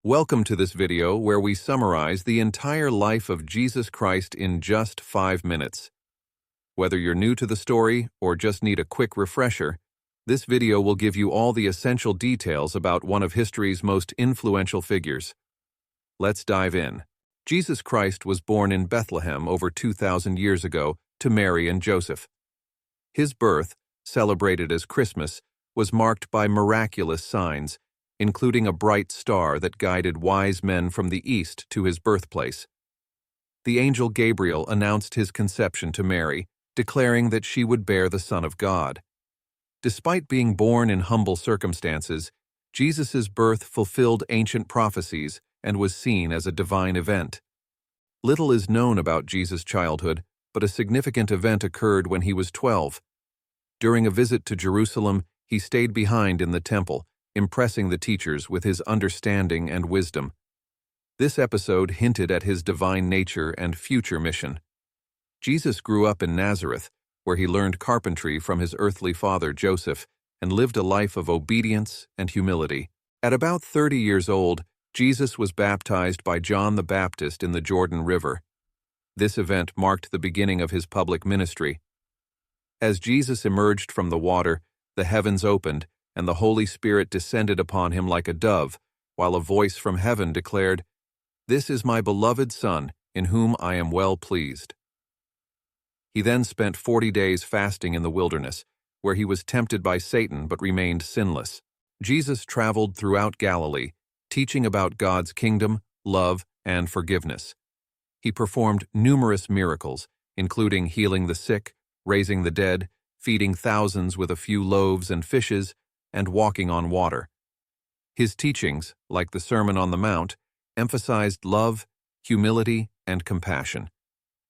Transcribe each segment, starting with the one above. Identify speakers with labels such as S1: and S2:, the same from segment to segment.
S1: Welcome to this video where we summarize the entire life of Jesus Christ in just 5 minutes. Whether you're new to the story or just need a quick refresher, this video will give you all the essential details about one of history's most influential figures. Let's dive in. Jesus Christ was born in Bethlehem over 2,000 years ago to Mary and Joseph. His birth, celebrated as Christmas, was marked by miraculous signs, including a bright star that guided wise men from the east to his birthplace. The angel Gabriel announced his conception to Mary, declaring that she would bear the Son of God. Despite being born in humble circumstances, Jesus' birth fulfilled ancient prophecies and was seen as a divine event. Little is known about Jesus' childhood, but a significant event occurred when he was 12. During a visit to Jerusalem, he stayed behind in the temple, impressing the teachers with his understanding and wisdom. This episode hinted at his divine nature and future mission. Jesus grew up in Nazareth, where he learned carpentry from his earthly father Joseph and lived a life of obedience and humility. At about 30 years old, Jesus was baptized by John the Baptist in the Jordan River. This event marked the beginning of his public ministry. As Jesus emerged from the water, the heavens opened, and the Holy Spirit descended upon him like a dove, while a voice from heaven declared, "This is my beloved Son, in whom I am well pleased." He then spent 40 days fasting in the wilderness, where he was tempted by Satan but remained sinless. Jesus traveled throughout Galilee, teaching about God's kingdom, love, and forgiveness. He performed numerous miracles, including healing the sick, raising the dead, feeding thousands with a few loaves and fishes, and walking on water. His teachings, like the Sermon on the Mount, emphasized love, humility, and compassion.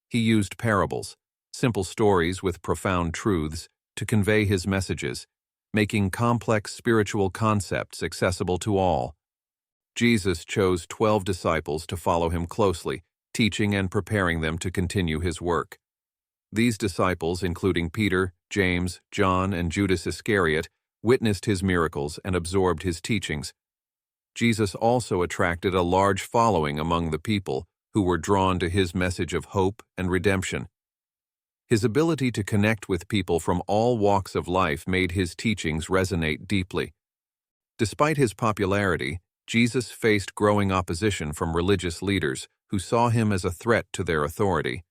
S1: He used parables, simple stories with profound truths, to convey his messages, making complex spiritual concepts accessible to all. Jesus chose 12 disciples to follow him closely, teaching and preparing them to continue his work. These disciples, including Peter, James, John, and Judas Iscariot, witnessed his miracles and absorbed his teachings. Jesus also attracted a large following among the people who were drawn to his message of hope and redemption. His ability to connect with people from all walks of life made his teachings resonate deeply. Despite his popularity, Jesus faced growing opposition from religious leaders who saw him as a threat to their authority.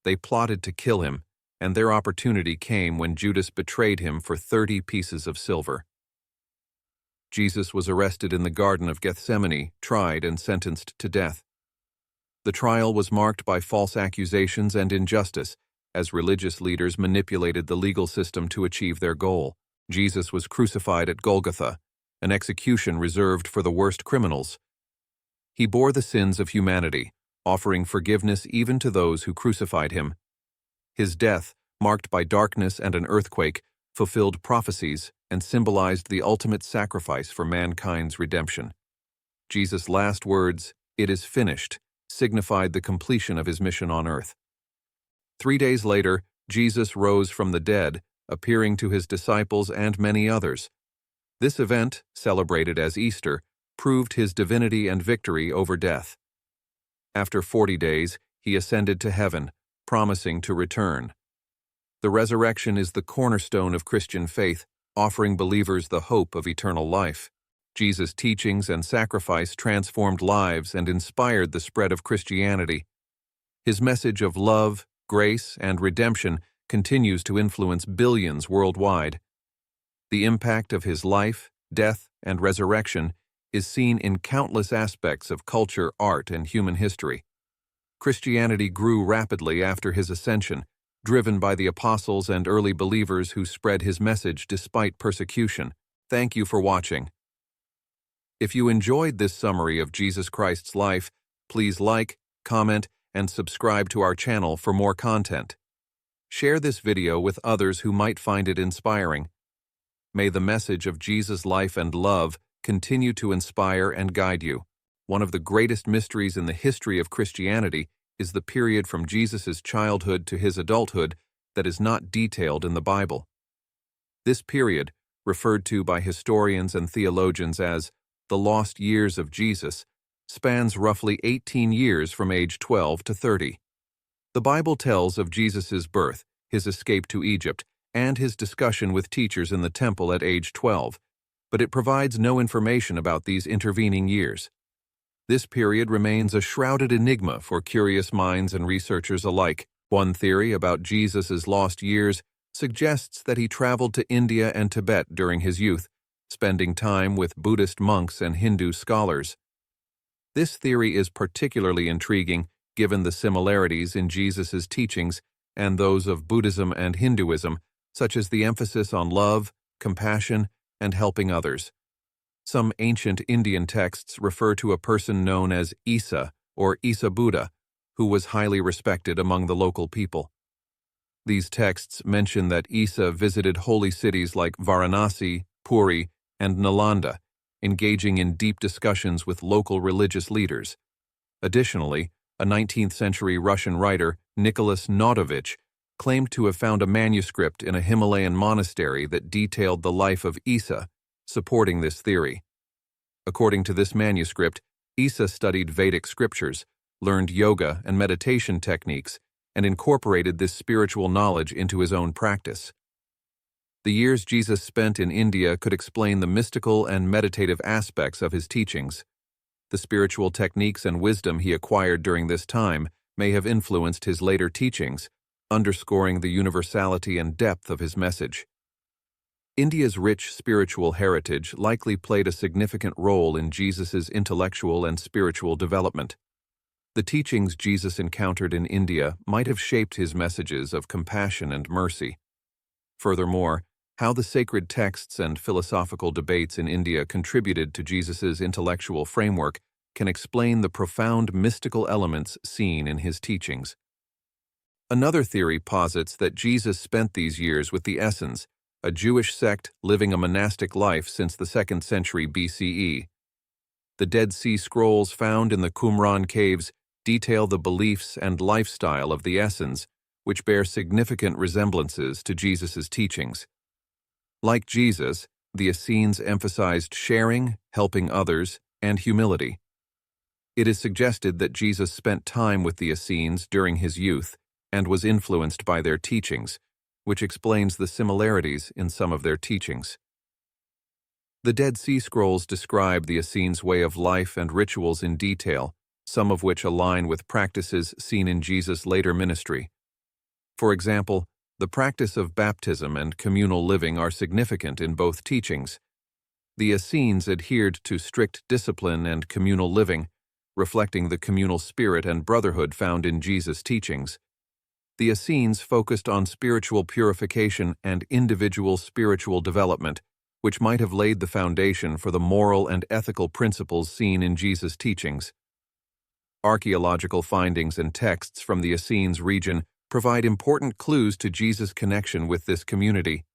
S1: They plotted to kill him, and their opportunity came when Judas betrayed him for 30 pieces of silver. Jesus was arrested in the Garden of Gethsemane, tried, and sentenced to death. The trial was marked by false accusations and injustice, as religious leaders manipulated the legal system to achieve their goal. Jesus was crucified at Golgotha, an execution reserved for the worst criminals. He bore the sins of humanity, offering forgiveness even to those who crucified him. His death, marked by darkness and an earthquake, fulfilled prophecies and symbolized the ultimate sacrifice for mankind's redemption. Jesus' last words, "It is finished," signified the completion of his mission on earth. 3 days later, Jesus rose from the dead, appearing to his disciples and many others. This event, celebrated as Easter, proved his divinity and victory over death. After 40 days, he ascended to heaven, promising to return. The resurrection is the cornerstone of Christian faith, offering believers the hope of eternal life. Jesus' teachings and sacrifice transformed lives and inspired the spread of Christianity. His message of love, grace, and redemption continues to influence billions worldwide. The impact of his life, death, and resurrection is seen in countless aspects of culture, art, and human history. Christianity grew rapidly after his ascension, driven by the apostles and early believers who spread his message despite persecution. Thank you for watching. If you enjoyed this summary of Jesus Christ's life, please like, comment, and subscribe to our channel for more content. Share this video with others who might find it inspiring. May the message of Jesus' life and love continue to inspire and guide you. One of the greatest mysteries in the history of Christianity is the period from Jesus' childhood to his adulthood that is not detailed in the Bible. This period, referred to by historians and theologians as The Lost Years of Jesus, spans roughly 18 years from age 12 to 30. The Bible tells of Jesus' birth, his escape to Egypt, and his discussion with teachers in the temple at age 12, but it provides no information about these intervening years. This period remains a shrouded enigma for curious minds and researchers alike. One theory about Jesus' lost years suggests that he traveled to India and Tibet during his youth, spending time with Buddhist monks and Hindu scholars. This theory is particularly intriguing given the similarities in Jesus' teachings and those of Buddhism and Hinduism, such as the emphasis on love, compassion, and helping others. Some ancient Indian texts refer to a person known as Isa or Isa Buddha, who was highly respected among the local people. These texts mention that Isa visited holy cities like Varanasi, Puri, and Nalanda, engaging in deep discussions with local religious leaders. Additionally, a 19th-century Russian writer, Nicholas Notovich, claimed to have found a manuscript in a Himalayan monastery that detailed the life of Isa, supporting this theory. According to this manuscript, Isa studied Vedic scriptures, learned yoga and meditation techniques, and incorporated this spiritual knowledge into his own practice. The years Jesus spent in India could explain the mystical and meditative aspects of his teachings. The spiritual techniques and wisdom he acquired during this time may have influenced his later teachings, underscoring the universality and depth of his message. India's rich spiritual heritage likely played a significant role in Jesus' intellectual and spiritual development. The teachings Jesus encountered in India might have shaped his messages of compassion and mercy. Furthermore, how the sacred texts and philosophical debates in India contributed to Jesus' intellectual framework can explain the profound mystical elements seen in his teachings. Another theory posits that Jesus spent these years with the Essenes, a Jewish sect living a monastic life since the 2nd century BCE. The Dead Sea Scrolls found in the Qumran caves detail the beliefs and lifestyle of the Essenes, which bear significant resemblances to Jesus' teachings. Like Jesus, the Essenes emphasized sharing, helping others, and humility. It is suggested that Jesus spent time with the Essenes during his youth and was influenced by their teachings, which explains the similarities in some of their teachings. The Dead Sea Scrolls describe the Essenes' way of life and rituals in detail, some of which align with practices seen in Jesus' later ministry. For example, the practice of baptism and communal living are significant in both teachings. The Essenes adhered to strict discipline and communal living, reflecting the communal spirit and brotherhood found in Jesus' teachings. The Essenes focused on spiritual purification and individual spiritual development, which might have laid the foundation for the moral and ethical principles seen in Jesus' teachings. Archaeological findings and texts from the Essenes region provide important clues to Jesus' connection with this community.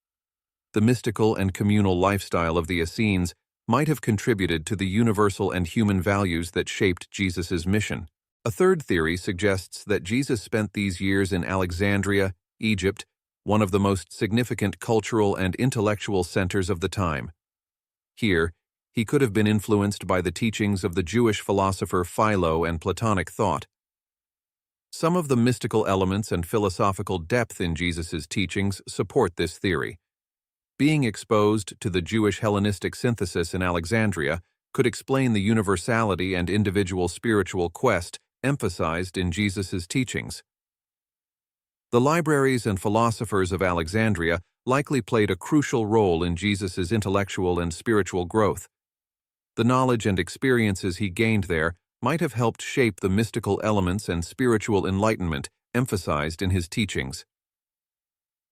S1: The mystical and communal lifestyle of the Essenes might have contributed to the universal and human values that shaped Jesus' mission. A third theory suggests that Jesus spent these years in Alexandria, Egypt, one of the most significant cultural and intellectual centers of the time. Here, he could have been influenced by the teachings of the Jewish philosopher Philo and Platonic thought. Some of the mystical elements and philosophical depth in Jesus' teachings support this theory. Being exposed to the Jewish Hellenistic synthesis in Alexandria could explain the universality and individual spiritual quest emphasized in Jesus' teachings. The libraries and philosophers of Alexandria likely played a crucial role in Jesus' intellectual and spiritual growth. The knowledge and experiences he gained there might have helped shape the mystical elements and spiritual enlightenment emphasized in his teachings.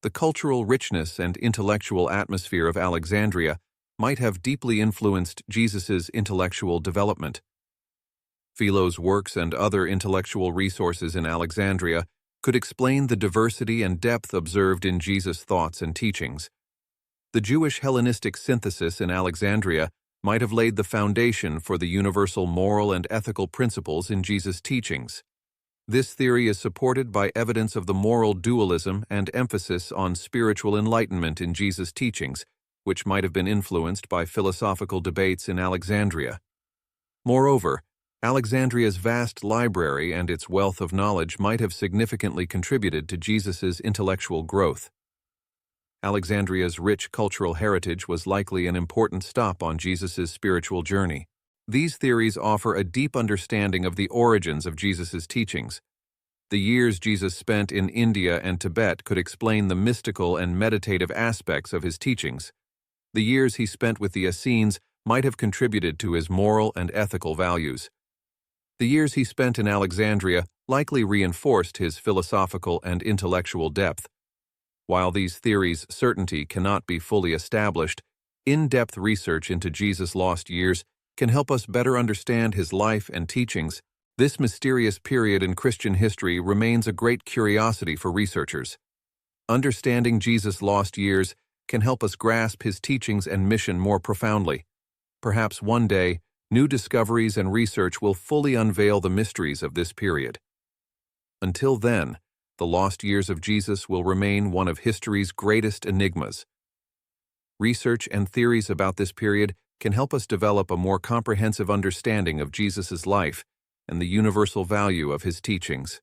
S1: The cultural richness and intellectual atmosphere of Alexandria might have deeply influenced Jesus' intellectual development. Philo's works and other intellectual resources in Alexandria could explain the diversity and depth observed in Jesus' thoughts and teachings. The Jewish Hellenistic synthesis in Alexandria might have laid the foundation for the universal moral and ethical principles in Jesus' teachings. This theory is supported by evidence of the moral dualism and emphasis on spiritual enlightenment in Jesus' teachings, which might have been influenced by philosophical debates in Alexandria. Moreover, Alexandria's vast library and its wealth of knowledge might have significantly contributed to Jesus' intellectual growth. Alexandria's rich cultural heritage was likely an important stop on Jesus' spiritual journey. These theories offer a deep understanding of the origins of Jesus' teachings. The years Jesus spent in India and Tibet could explain the mystical and meditative aspects of his teachings. The years he spent with the Essenes might have contributed to his moral and ethical values. The years he spent in Alexandria likely reinforced his philosophical and intellectual depth. While these theories' certainty cannot be fully established, in-depth research into Jesus' lost years can help us better understand his life and teachings. This mysterious period in Christian history remains a great curiosity for researchers. Understanding Jesus' lost years can help us grasp his teachings and mission more profoundly. Perhaps one day, new discoveries and research will fully unveil the mysteries of this period. Until then, the lost years of Jesus will remain one of history's greatest enigmas. Research and theories about this period can help us develop a more comprehensive understanding of Jesus' life and the universal value of his teachings.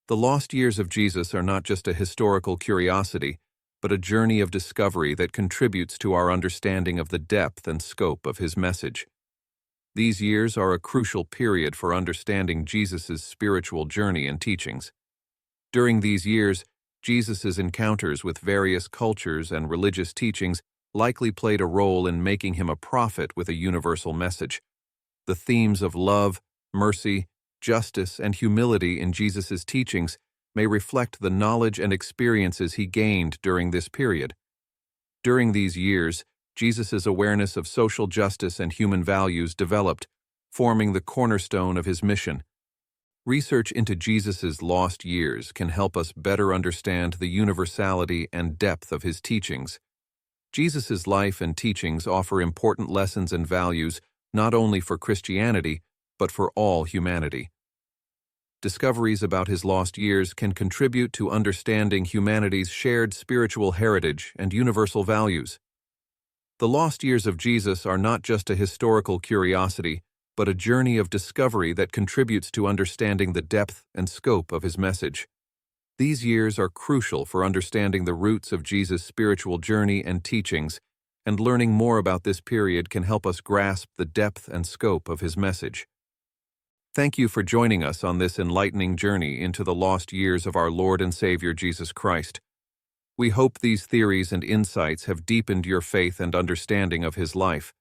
S1: The lost years of Jesus are not just a historical curiosity, but a journey of discovery that contributes to our understanding of the depth and scope of his message. These years are a crucial period for understanding Jesus' spiritual journey and teachings. During these years, Jesus' encounters with various cultures and religious teachings likely played a role in making him a prophet with a universal message. The themes of love, mercy, justice, and humility in Jesus' teachings may reflect the knowledge and experiences he gained during this period. During these years, Jesus' awareness of social justice and human values developed, forming the cornerstone of his mission. Research into Jesus' lost years can help us better understand the universality and depth of his teachings. Jesus' life and teachings offer important lessons and values not only for Christianity, but for all humanity. Discoveries about his lost years can contribute to understanding humanity's shared spiritual heritage and universal values. The lost years of Jesus are not just a historical curiosity, but a journey of discovery that contributes to understanding the depth and scope of his message. These years are crucial for understanding the roots of Jesus' spiritual journey and teachings, and learning more about this period can help us grasp the depth and scope of his message. Thank you for joining us on this enlightening journey into the lost years of our Lord and Savior Jesus Christ. We hope these theories and insights have deepened your faith and understanding of his life.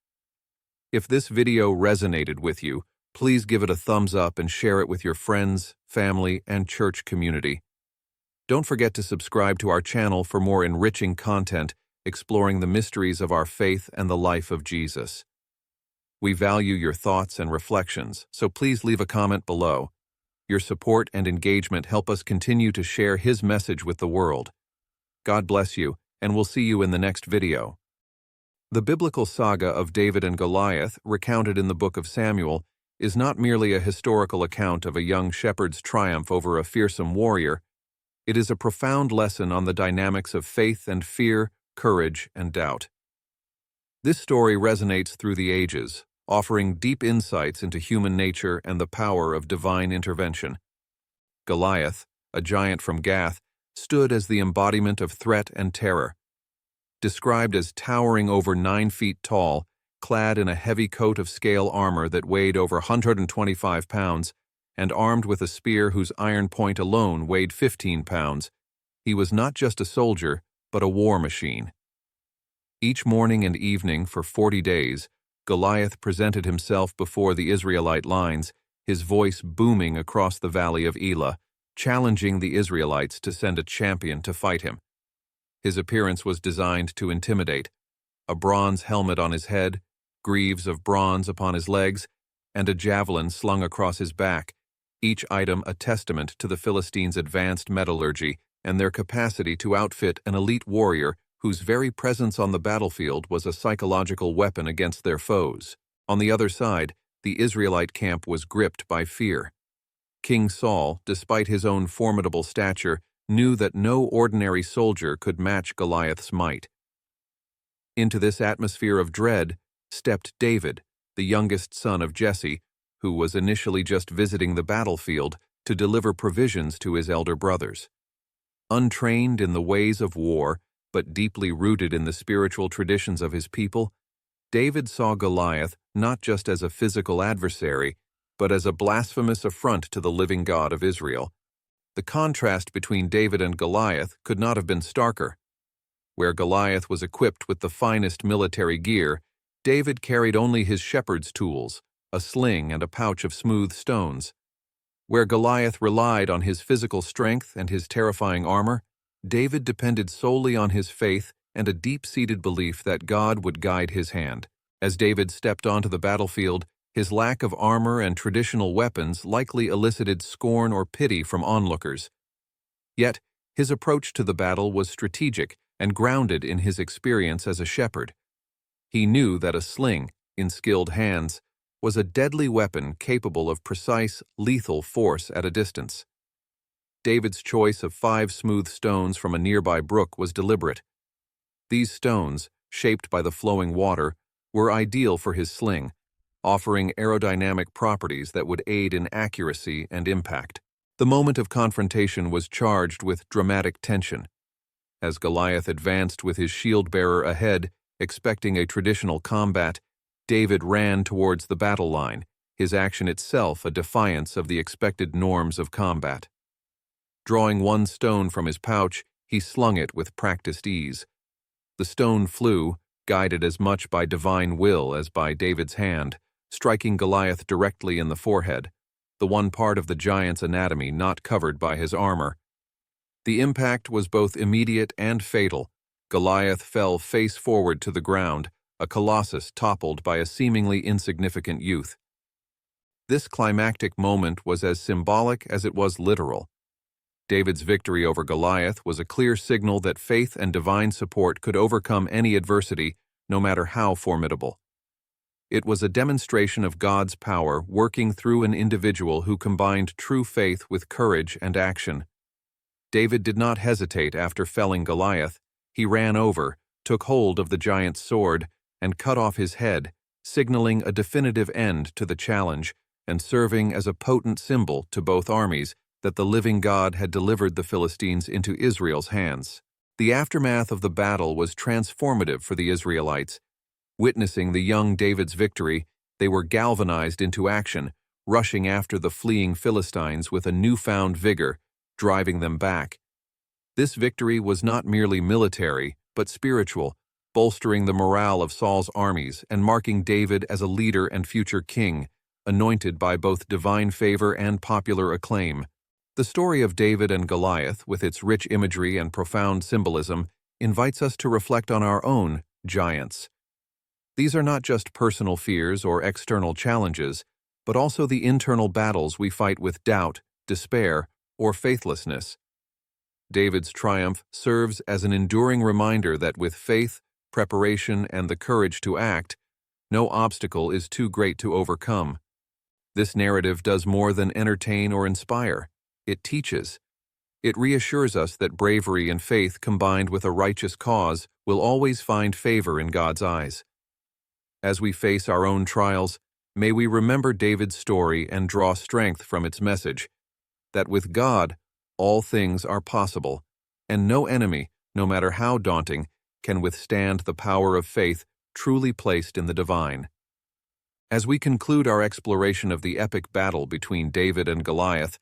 S1: If this video resonated with you, please give it a thumbs up and share it with your friends, family, and church community. Don't forget to subscribe to our channel for more enriching content exploring the mysteries of our faith and the life of Jesus. We value your thoughts and reflections, so please leave a comment below. Your support and engagement help us continue to share his message with the world. God bless you, and we'll see you in the next video. The biblical saga of David and Goliath, recounted in the book of Samuel, is not merely a historical account of a young shepherd's triumph over a fearsome warrior. It is a profound lesson on the dynamics of faith and fear, courage and doubt. This story resonates through the ages, offering deep insights into human nature and the power of divine intervention. Goliath, a giant from Gath, stood as the embodiment of threat and terror. Described as towering over 9 feet tall, clad in a heavy coat of scale armor that weighed over 125 pounds, and armed with a spear whose iron point alone weighed 15 pounds, he was not just a soldier, but a war machine. Each morning and evening for 40 days, Goliath presented himself before the Israelite lines, his voice booming across the valley of Elah, challenging the Israelites to send a champion to fight him. His appearance was designed to intimidate: a bronze helmet on his head, greaves of bronze upon his legs, and a javelin slung across his back, each item a testament to the Philistines' advanced metallurgy and their capacity to outfit an elite warrior whose very presence on the battlefield was a psychological weapon against their foes. On the other side, the Israelite camp was gripped by fear. King Saul, despite his own formidable stature, knew that no ordinary soldier could match Goliath's might. Into this atmosphere of dread stepped David, the youngest son of Jesse, who was initially just visiting the battlefield to deliver provisions to his elder brothers. Untrained in the ways of war, but deeply rooted in the spiritual traditions of his people, David saw Goliath not just as a physical adversary, but as a blasphemous affront to the living God of Israel. The contrast between David and Goliath could not have been starker. Where Goliath was equipped with the finest military gear, David carried only his shepherd's tools, a sling and a pouch of smooth stones. Where Goliath relied on his physical strength and his terrifying armor, David depended solely on his faith and a deep-seated belief that God would guide his hand. As David stepped onto the battlefield, his lack of armor and traditional weapons likely elicited scorn or pity from onlookers. Yet, his approach to the battle was strategic and grounded in his experience as a shepherd. He knew that a sling, in skilled hands, was a deadly weapon capable of precise, lethal force at a distance. David's choice of 5 smooth stones from a nearby brook was deliberate. These stones, shaped by the flowing water, were ideal for his sling, offering aerodynamic properties that would aid in accuracy and impact. The moment of confrontation was charged with dramatic tension. As Goliath advanced with his shield-bearer ahead, expecting a traditional combat, David ran towards the battle line, his action itself a defiance of the expected norms of combat. Drawing one stone from his pouch, he slung it with practiced ease. The stone flew, guided as much by divine will as by David's hand, striking Goliath directly in the forehead, the one part of the giant's anatomy not covered by his armor. The impact was both immediate and fatal. Goliath fell face forward to the ground, a colossus toppled by a seemingly insignificant youth. This climactic moment was as symbolic as it was literal. David's victory over Goliath was a clear signal that faith and divine support could overcome any adversity, no matter how formidable. It was a demonstration of God's power working through an individual who combined true faith with courage and action. David did not hesitate after felling Goliath. He ran over, took hold of the giant's sword, and cut off his head, signaling a definitive end to the challenge and serving as a potent symbol to both armies that the living God had delivered the Philistines into Israel's hands. The aftermath of the battle was transformative for the Israelites. Witnessing the young David's victory, they were galvanized into action, rushing after the fleeing Philistines with a newfound vigor, driving them back. This victory was not merely military, but spiritual, bolstering the morale of Saul's armies and marking David as a leader and future king, anointed by both divine favor and popular acclaim. The story of David and Goliath, with its rich imagery and profound symbolism, invites us to reflect on our own giants. These are not just personal fears or external challenges, but also the internal battles we fight with doubt, despair, or faithlessness. David's triumph serves as an enduring reminder that with faith, preparation, and the courage to act, no obstacle is too great to overcome. This narrative does more than entertain or inspire. It teaches. It reassures us that bravery and faith combined with a righteous cause will always find favor in God's eyes. As we face our own trials, may we remember David's story and draw strength from its message, that with God, all things are possible, and no enemy, no matter how daunting, can withstand the power of faith truly placed in the divine. As we conclude our exploration of the epic battle between David and Goliath,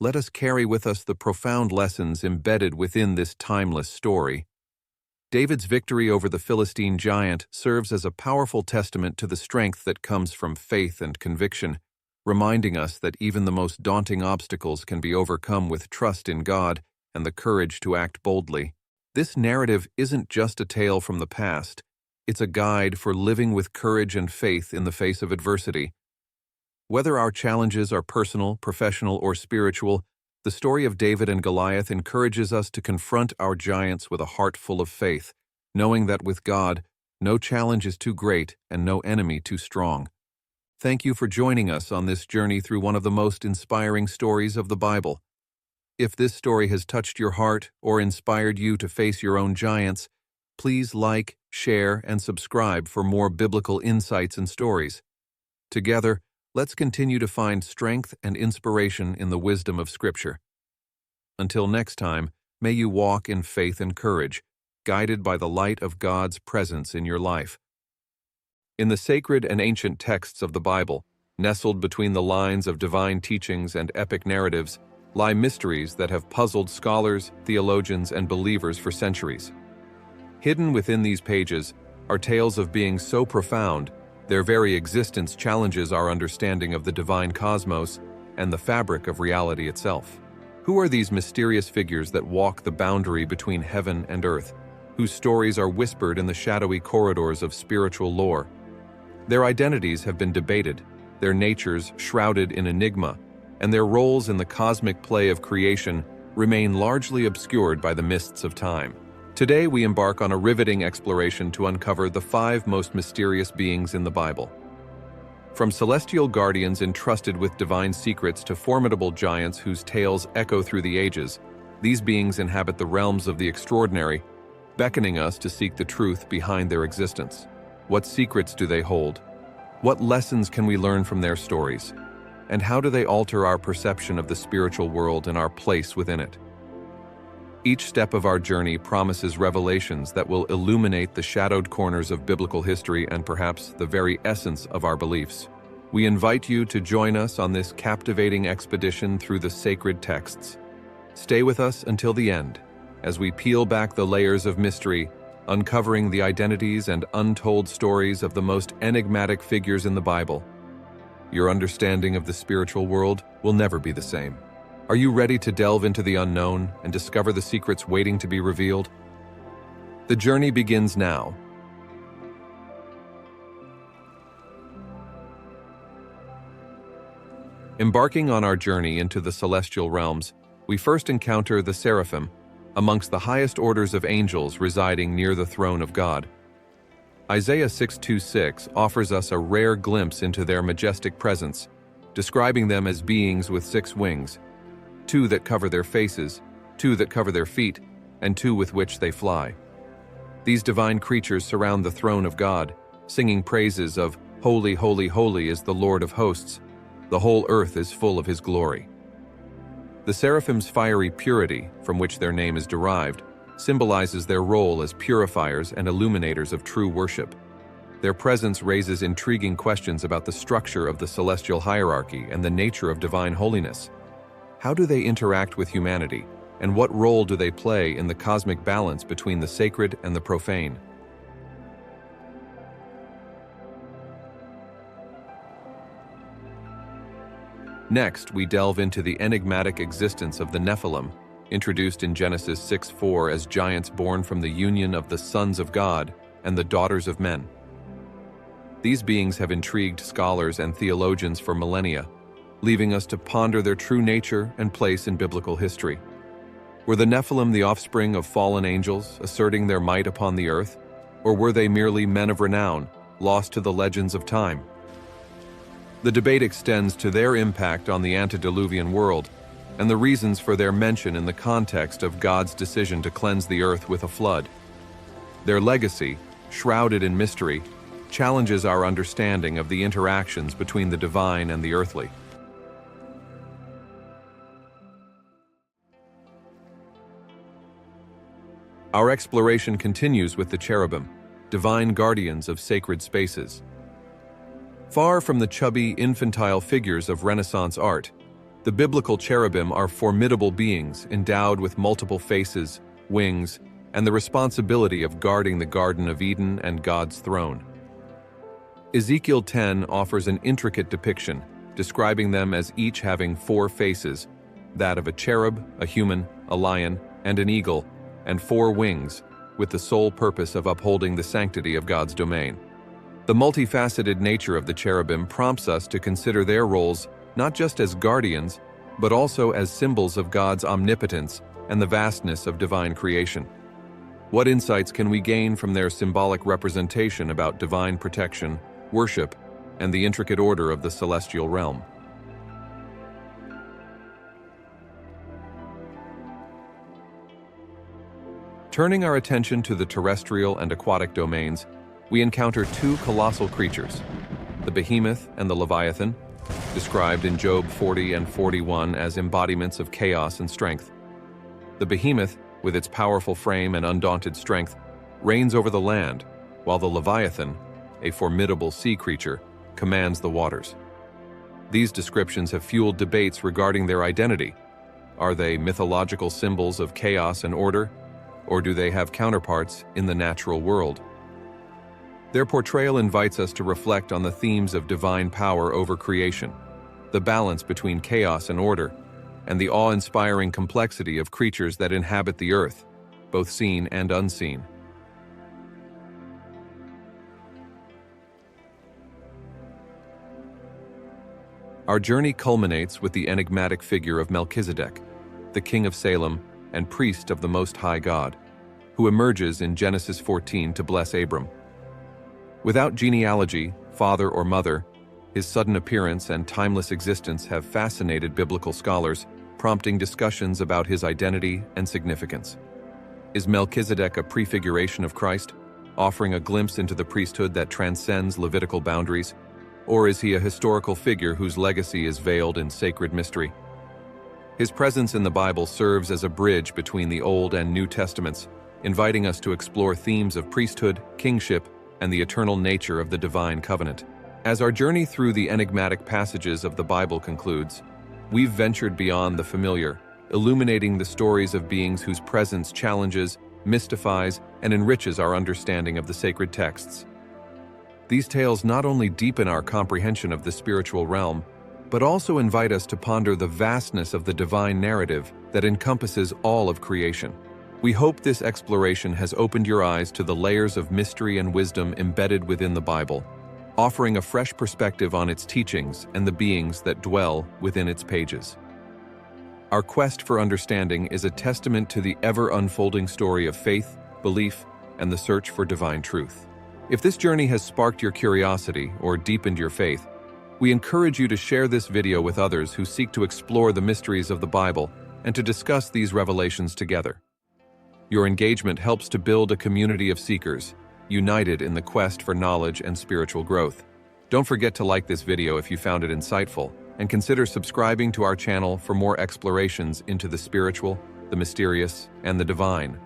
S1: let us carry with us the profound lessons embedded within this timeless story. David's victory over the Philistine giant serves as a powerful testament to the strength that comes from faith and conviction, reminding us that even the most daunting obstacles can be overcome with trust in God and the courage to act boldly. This narrative isn't just a tale from the past, it's a guide for living with courage and faith in the face of adversity. Whether our challenges are personal, professional, or spiritual, the story of David and Goliath encourages us to confront our giants with a heart full of faith, knowing that with God, no challenge is too great and no enemy too strong. Thank you for joining us on this journey through one of the most inspiring stories of the Bible. If this story has touched your heart or inspired you to face your own giants, please like, share, and subscribe for more biblical insights and stories. Together, let's continue to find strength and inspiration in the wisdom of Scripture. Until next time, may you walk in faith and courage, guided by the light of God's presence in your life. In the sacred and ancient texts of the Bible, nestled between the lines of divine teachings and epic narratives, lie mysteries that have puzzled scholars, theologians, and believers for centuries. Hidden within these pages are tales of beings so profound, their very existence challenges our understanding of the divine cosmos and the fabric of reality itself. Who are these mysterious figures that walk the boundary between heaven and earth, whose stories are whispered in the shadowy corridors of spiritual lore? Their identities have been debated, their natures shrouded in enigma, and their roles in the cosmic play of creation remain largely obscured by the mists of time. Today we embark on a riveting exploration to uncover the 5 most mysterious beings in the Bible. From celestial guardians entrusted with divine secrets to formidable giants whose tales echo through the ages, these beings inhabit the realms of the extraordinary, beckoning us to seek the truth behind their existence. What secrets do they hold? What lessons can we learn from their stories? And how do they alter our perception of the spiritual world and our place within it? Each step of our journey promises revelations that will illuminate the shadowed corners of biblical history and perhaps the very essence of our beliefs. We invite you to join us on this captivating expedition through the sacred texts. Stay with us until the end, as we peel back the layers of mystery, uncovering the identities and untold stories of the most enigmatic figures in the Bible. Your understanding of the spiritual world will never be the same. Are you ready to delve into the unknown and discover the secrets waiting to be revealed? The journey begins now. Embarking on our journey into the celestial realms, we first encounter the seraphim, amongst the highest orders of angels residing near the throne of God. Isaiah 6:26 offers us a rare glimpse into their majestic presence, describing them as beings with 6 wings, 2 that cover their faces, 2 that cover their feet, and 2 with which they fly. These divine creatures surround the throne of God, singing praises of "Holy, holy, holy is the Lord of hosts. The whole earth is full of his glory." The seraphim's fiery purity, from which their name is derived, symbolizes their role as purifiers and illuminators of true worship. Their presence raises intriguing questions about the structure of the celestial hierarchy and the nature of divine holiness. How do they interact with humanity, and what role do they play in the cosmic balance between the sacred and the profane? Next, we delve into the enigmatic existence of the Nephilim, introduced in Genesis 6:4 as giants born from the union of the sons of God and the daughters of men. These beings have intrigued scholars and theologians for millennia, leaving us to ponder their true nature and place in biblical history. Were the Nephilim the offspring of fallen angels, asserting their might upon the earth, or were they merely men of renown, lost to the legends of time? The debate extends to their impact on the antediluvian world, and the reasons for their mention in the context of God's decision to cleanse the earth with a flood. Their legacy, shrouded in mystery, challenges our understanding of the interactions between the divine and the earthly. Our exploration continues with the cherubim, divine guardians of sacred spaces. Far from the chubby, infantile figures of Renaissance art, the biblical cherubim are formidable beings endowed with multiple faces, wings, and the responsibility of guarding the Garden of Eden and God's throne. Ezekiel 10 offers an intricate depiction, describing them as each having 4 faces, that of a cherub, a human, a lion, and an eagle, and 4 wings, with the sole purpose of upholding the sanctity of God's domain. The multifaceted nature of the cherubim prompts us to consider their roles not just as guardians, but also as symbols of God's omnipotence and the vastness of divine creation. What insights can we gain from their symbolic representation about divine protection, worship, and the intricate order of the celestial realm? Turning our attention to the terrestrial and aquatic domains, we encounter two colossal creatures, the behemoth and the leviathan, described in Job 40 and 41 as embodiments of chaos and strength. The behemoth, with its powerful frame and undaunted strength, reigns over the land, while the leviathan, a formidable sea creature, commands the waters. These descriptions have fueled debates regarding their identity. Are they mythological symbols of chaos and order, or do they have counterparts in the natural world? Their portrayal invites us to reflect on the themes of divine power over creation, the balance between chaos and order, and the awe-inspiring complexity of creatures that inhabit the earth, both seen and unseen. Our journey culminates with the enigmatic figure of Melchizedek, the king of Salem and priest of the Most High God, who emerges in Genesis 14 to bless Abram. Without genealogy, father or mother, his sudden appearance and timeless existence have fascinated biblical scholars, prompting discussions about his identity and significance. Is Melchizedek a prefiguration of Christ, offering a glimpse into the priesthood that transcends Levitical boundaries? Or is he a historical figure whose legacy is veiled in sacred mystery? His presence in the Bible serves as a bridge between the Old and New Testaments, inviting us to explore themes of priesthood, kingship, and the eternal nature of the divine covenant. As our journey through the enigmatic passages of the Bible concludes, we've ventured beyond the familiar, illuminating the stories of beings whose presence challenges, mystifies, and enriches our understanding of the sacred texts. These tales not only deepen our comprehension of the spiritual realm, but also invite us to ponder the vastness of the divine narrative that encompasses all of creation. We hope this exploration has opened your eyes to the layers of mystery and wisdom embedded within the Bible, offering a fresh perspective on its teachings and the beings that dwell within its pages. Our quest for understanding is a testament to the ever-unfolding story of faith, belief, and the search for divine truth. If this journey has sparked your curiosity or deepened your faith, we encourage you to share this video with others who seek to explore the mysteries of the Bible and to discuss these revelations together. Your engagement helps to build a community of seekers, united in the quest for knowledge and spiritual growth. Don't forget to like this video if you found it insightful, and consider subscribing to our channel for more explorations into the spiritual, the mysterious, and the divine.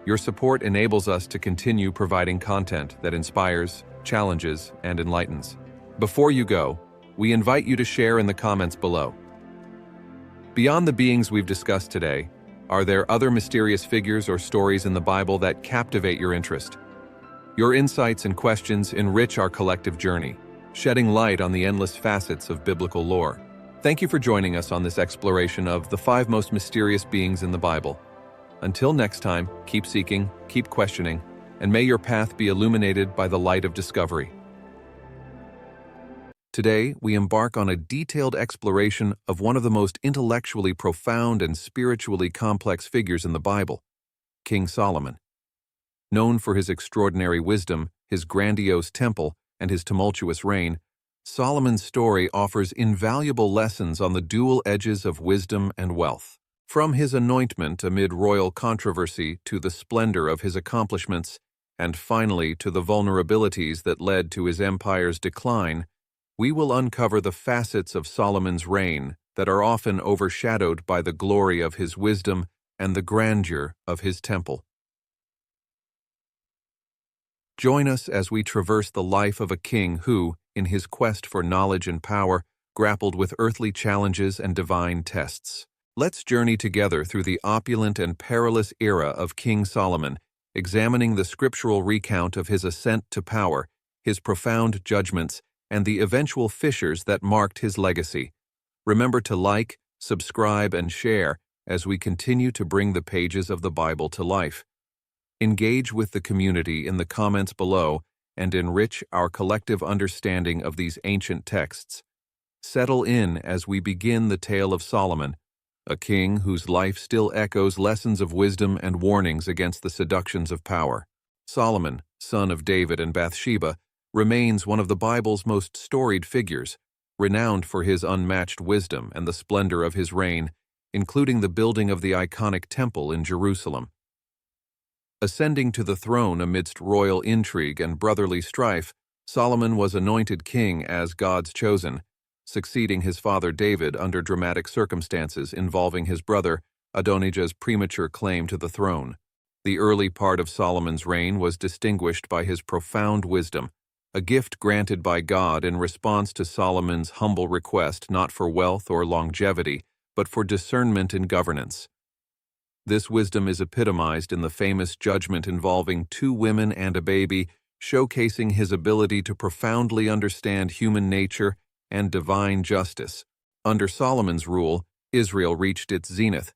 S1: Your support enables us to continue providing content that inspires, challenges, and enlightens. Before you go, we invite you to share in the comments below. Beyond the beings we've discussed today, are there other mysterious figures or stories in the Bible that captivate your interest? Your insights and questions enrich our collective journey, shedding light on the endless facets of biblical lore. Thank you for joining us on this exploration of the 5 most mysterious beings in the Bible. Until next time, keep seeking, keep questioning, and may your path be illuminated by the light of discovery. Today, we embark on a detailed exploration of one of the most intellectually profound and spiritually complex figures in the Bible, King Solomon. Known for his extraordinary wisdom, his grandiose temple, and his tumultuous reign, Solomon's story offers invaluable lessons on the dual edges of wisdom and wealth. From his anointment amid royal controversy to the splendor of his accomplishments, and finally to the vulnerabilities that led to his empire's decline, we will uncover the facets of Solomon's reign that are often overshadowed by the glory of his wisdom and the grandeur of his temple. Join us as we traverse the life of a king who, in his quest for knowledge and power, grappled with earthly challenges and divine tests. Let's journey together through the opulent and perilous era of King Solomon, examining the scriptural recount of his ascent to power, his profound judgments, and the eventual fissures that marked his legacy. Remember to like, subscribe, and share as we continue to bring the pages of the Bible to life. Engage with the community in the comments below and enrich our collective understanding of these ancient texts. Settle in as we begin the tale of Solomon, a king whose life still echoes lessons of wisdom and warnings against the seductions of power. Solomon, son of David and Bathsheba, remains one of the Bible's most storied figures, renowned for his unmatched wisdom and the splendor of his reign, including the building of the iconic temple in Jerusalem. Ascending to the throne amidst royal intrigue and brotherly strife, Solomon was anointed king as God's chosen, succeeding his father David under dramatic circumstances involving his brother Adonijah's premature claim to the throne. The early part of Solomon's reign was distinguished by his profound wisdom, a gift granted by God in response to Solomon's humble request not for wealth or longevity, but for discernment in governance. This wisdom is epitomized in the famous judgment involving 2 women and a baby, showcasing his ability to profoundly understand human nature and divine justice. Under Solomon's rule, Israel reached its zenith.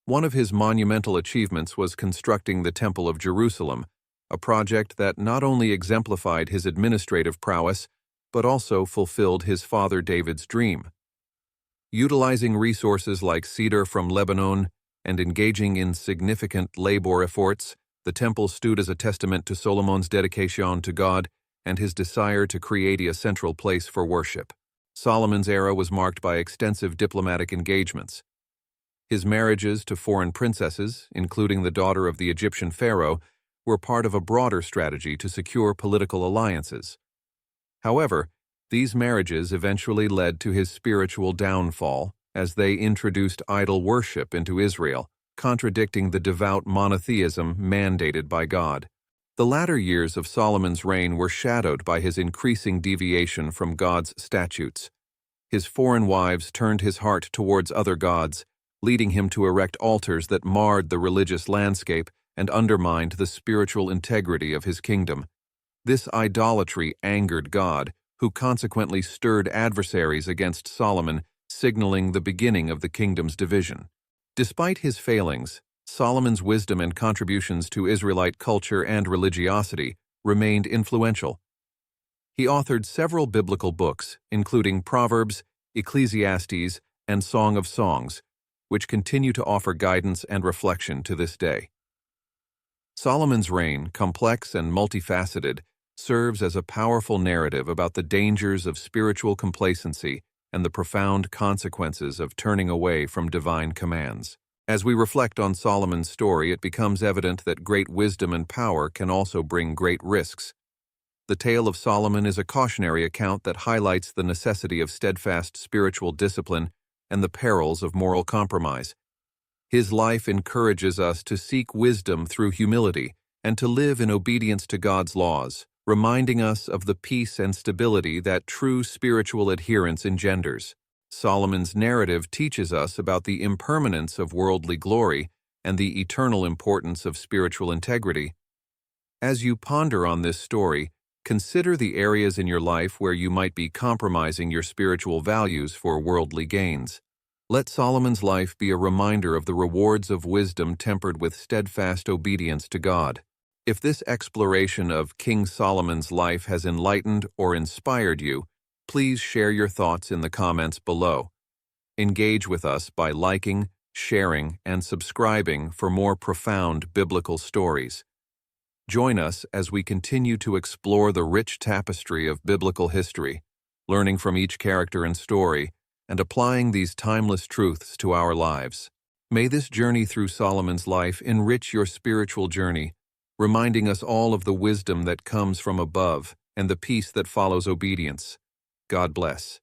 S1: One of his monumental achievements was constructing the Temple of Jerusalem, a project that not only exemplified his administrative prowess, but also fulfilled his father David's dream. Utilizing resources like cedar from Lebanon and engaging in significant labor efforts, the temple stood as a testament to Solomon's dedication to God and his desire to create a central place for worship. Solomon's era was marked by extensive diplomatic engagements. His marriages to foreign princesses, including the daughter of the Egyptian pharaoh, were part of a broader strategy to secure political alliances. However, these marriages eventually led to his spiritual downfall as they introduced idol worship into Israel, contradicting the devout monotheism mandated by God. The latter years of Solomon's reign were shadowed by his increasing deviation from God's statutes. His foreign wives turned his heart towards other gods, leading him to erect altars that marred the religious landscape and undermined the spiritual integrity of his kingdom. This idolatry angered God, who consequently stirred adversaries against Solomon, signaling the beginning of the kingdom's division. Despite his failings, Solomon's wisdom and contributions to Israelite culture and religiosity remained influential. He authored several biblical books, including Proverbs, Ecclesiastes, and Song of Songs, which continue to offer guidance and reflection to this day. Solomon's reign, complex and multifaceted, serves as a powerful narrative about the dangers of spiritual complacency and the profound consequences of turning away from divine commands. As we reflect on Solomon's story, it becomes evident that great wisdom and power can also bring great risks. The tale of Solomon is a cautionary account that highlights the necessity of steadfast spiritual discipline and the perils of moral compromise. His life encourages us to seek wisdom through humility and to live in obedience to God's laws, reminding us of the peace and stability that true spiritual adherence engenders. Solomon's narrative teaches us about the impermanence of worldly glory and the eternal importance of spiritual integrity. As you ponder on this story, consider the areas in your life where you might be compromising your spiritual values for worldly gains. Let Solomon's life be a reminder of the rewards of wisdom tempered with steadfast obedience to God. If this exploration of King Solomon's life has enlightened or inspired you, please share your thoughts in the comments below. Engage with us by liking, sharing, and subscribing for more profound biblical stories. Join us as we continue to explore the rich tapestry of biblical history, learning from each character and story, and applying these timeless truths to our lives. May this journey through Solomon's life enrich your spiritual journey, reminding us all of the wisdom that comes from above and the peace that follows obedience. God bless.